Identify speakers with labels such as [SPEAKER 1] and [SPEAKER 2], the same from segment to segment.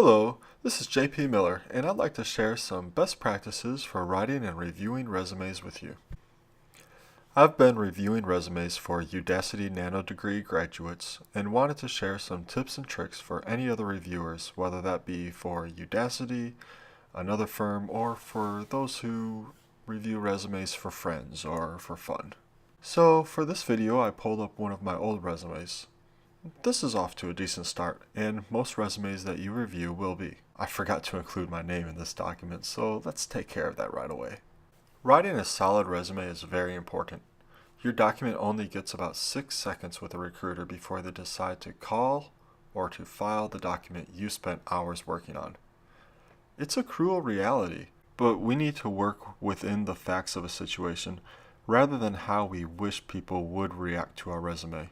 [SPEAKER 1] Hello, this is JP Miller, and I'd like to share some best practices for writing and reviewing resumes with you. I've been reviewing resumes for Udacity Nanodegree graduates and wanted to share some tips and tricks for any other reviewers, whether that be for Udacity, another firm, or for those who review resumes for friends or for fun. So for this video, I pulled up one of my old resumes. This is off to a decent start, and most resumes that you review will be. I forgot to include my name in this document, so let's take care of that right away. Writing a solid resume is very important. Your document only gets about 6 seconds with a recruiter before they decide to call or to file the document you spent hours working on. It's a cruel reality, but we need to work within the facts of a situation rather than how we wish people would react to our resume.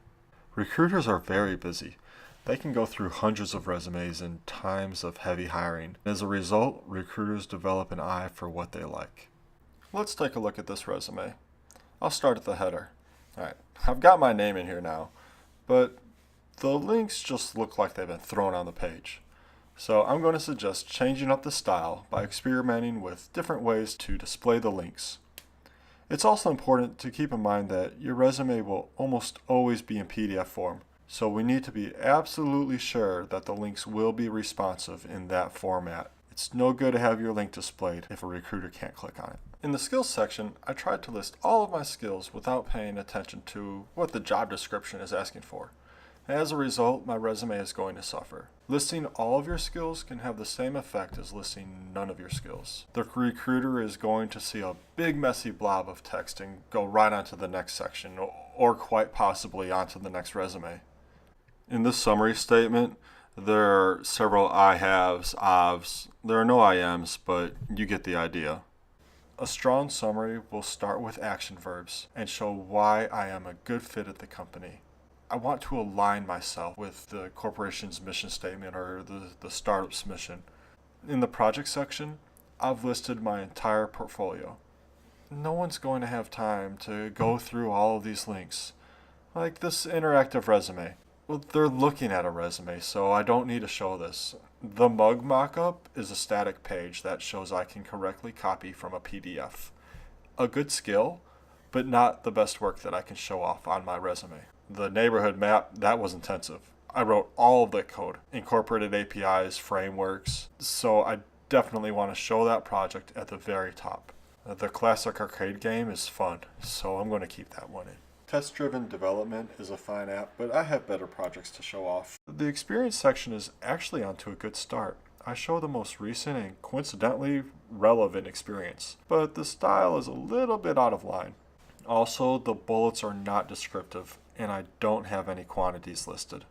[SPEAKER 1] Recruiters are very busy. They can go through hundreds of resumes in times of heavy hiring. As a result, recruiters develop an eye for what they like. Let's take a look at this resume. I'll start at the header. Alright, I've got my name in here now, but the links just look like they've been thrown on the page. So I'm going to suggest changing up the style by experimenting with different ways to display the links. It's also important to keep in mind that your resume will almost always be in PDF form, so we need to be absolutely sure that the links will be responsive in that format. It's no good to have your link displayed if a recruiter can't click on it. In the skills section, I tried to list all of my skills without paying attention to what the job description is asking for. As a result, my resume is going to suffer. Listing all of your skills can have the same effect as listing none of your skills. The recruiter is going to see a big messy blob of text and go right onto the next section, or quite possibly onto the next resume. In this summary statement, there are several I haves, ofs. There are no I ams, but you get the idea. A strong summary will start with action verbs and show why I am a good fit at the company. I want to align myself with the corporation's mission statement or the startup's mission. In the project section, I've listed my entire portfolio. No one's going to have time to go through all of these links. Like this interactive resume. Well, they're looking at a resume, so I don't need to show this. The mug mockup is a static page that shows I can correctly copy from a PDF. A good skill, but not the best work that I can show off on my resume. The neighborhood map, that was intensive. I wrote all of that code, incorporated APIs, frameworks, so I definitely want to show that project at the very top. The classic arcade game is fun, so I'm going to keep that one in. Test-driven development is a fine app, but I have better projects to show off. The experience section is actually onto a good start. I show the most recent and coincidentally relevant experience, but the style is a little bit out of line. Also, the bullets are not descriptive, and I don't have any quantities listed.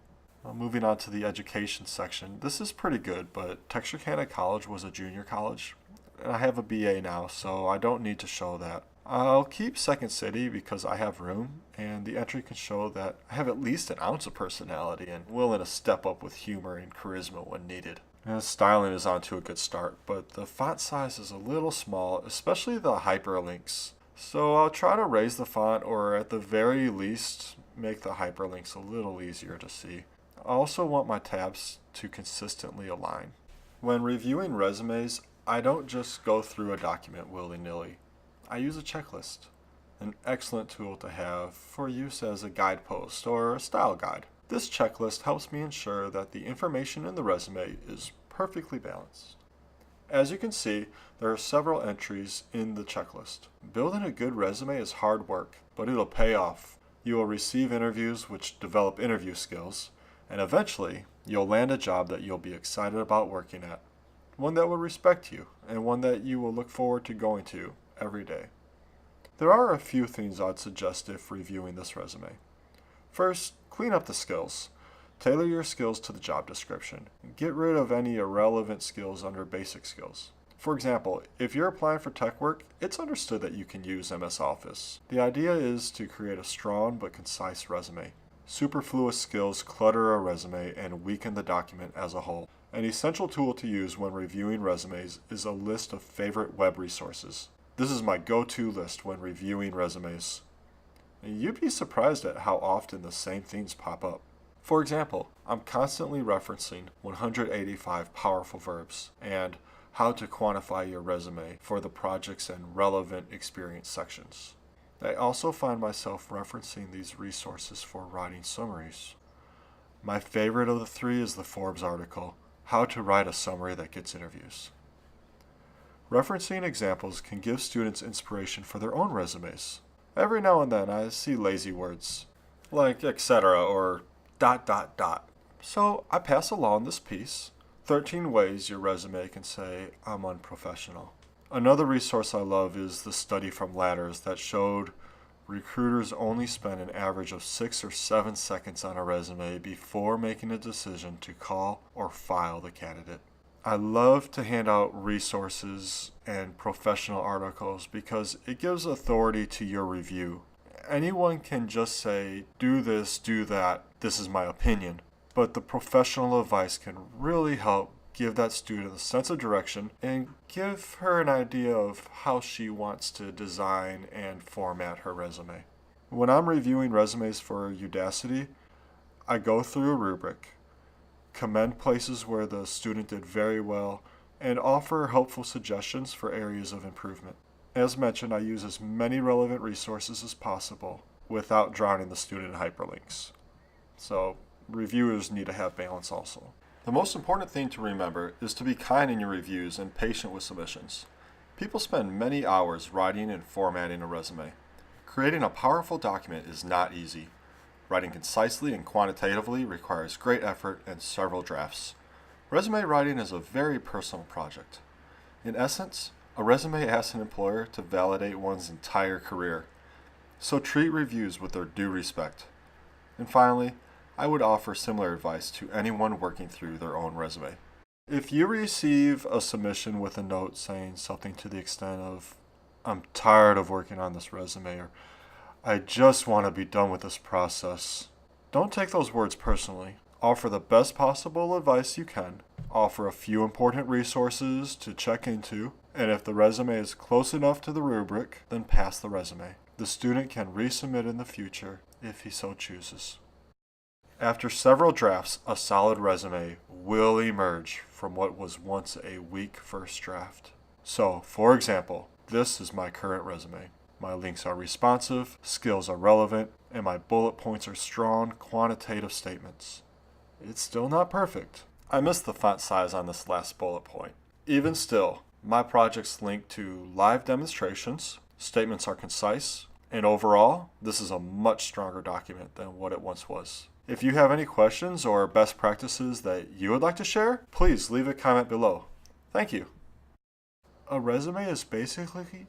[SPEAKER 1] Moving on to the education section, this is pretty good, but Texarkana College was a junior college, and I have a BA now, so I don't need to show that. I'll keep Second City because I have room, and the entry can show that I have at least an ounce of personality and willing to step up with humor and charisma when needed. And styling is on to a good start, but the font size is a little small, especially the hyperlinks. So I'll try to raise the font, or at the very least make the hyperlinks a little easier to see. I also want my tabs to consistently align. When reviewing resumes, I don't just go through a document willy-nilly. I use a checklist, an excellent tool to have for use as a guidepost or a style guide. This checklist helps me ensure that the information in the resume is perfectly balanced. As you can see, there are several entries in the checklist. Building a good resume is hard work, but it'll pay off. You will receive interviews which develop interview skills, and eventually, you'll land a job that you'll be excited about working at. One that will respect you, and one that you will look forward to going to every day. There are a few things I'd suggest if reviewing this resume. First, clean up the skills. Tailor your skills to the job description. Get rid of any irrelevant skills under basic skills. For example, if you're applying for tech work, it's understood that you can use MS Office. The idea is to create a strong but concise resume. Superfluous skills clutter a resume and weaken the document as a whole. An essential tool to use when reviewing resumes is a list of favorite web resources. This is my go-to list when reviewing resumes. You'd be surprised at how often the same things pop up. For example, I'm constantly referencing 185 powerful verbs and how to quantify your resume for the projects and relevant experience sections. I also find myself referencing these resources for writing summaries. My favorite of the three is the Forbes article, How to Write a Summary That Gets Interviews. Referencing examples can give students inspiration for their own resumes. Every now and then I see lazy words, like etc. or ... So I pass along this piece, 13 ways your resume can say I'm unprofessional. Another resource I love is the study from Ladders that showed recruiters only spend an average of 6 or 7 seconds on a resume before making a decision to call or file the candidate. I love to hand out resources and professional articles because it gives authority to your review. Anyone can just say, do this, do that, this is my opinion. But the professional advice can really help give that student a sense of direction and give her an idea of how she wants to design and format her resume. When I'm reviewing resumes for Udacity, I go through a rubric, commend places where the student did very well, and offer helpful suggestions for areas of improvement. As mentioned, I use as many relevant resources as possible without drowning the student in hyperlinks. So reviewers need to have balance also. The most important thing to remember is to be kind in your reviews and patient with submissions. People spend many hours writing and formatting a resume. Creating a powerful document is not easy. Writing concisely and quantitatively requires great effort and several drafts. Resume writing is a very personal project. In essence, a resume asks an employer to validate one's entire career. So treat reviews with their due respect. And finally, I would offer similar advice to anyone working through their own resume. If you receive a submission with a note saying something to the extent of, I'm tired of working on this resume, or I just want to be done with this process, don't take those words personally. Offer the best possible advice you can. Offer a few important resources to check into, and if the resume is close enough to the rubric, then pass the resume. The student can resubmit in the future if he so chooses. After several drafts, a solid resume will emerge from what was once a weak first draft. So, for example, this is my current resume. My links are responsive, skills are relevant, and my bullet points are strong, quantitative statements. It's still not perfect. I missed the font size on this last bullet point. Even still, my projects link to live demonstrations, statements are concise, and overall, this is a much stronger document than what it once was. If you have any questions or best practices that you would like to share, please leave a comment below. Thank you. A resume is basically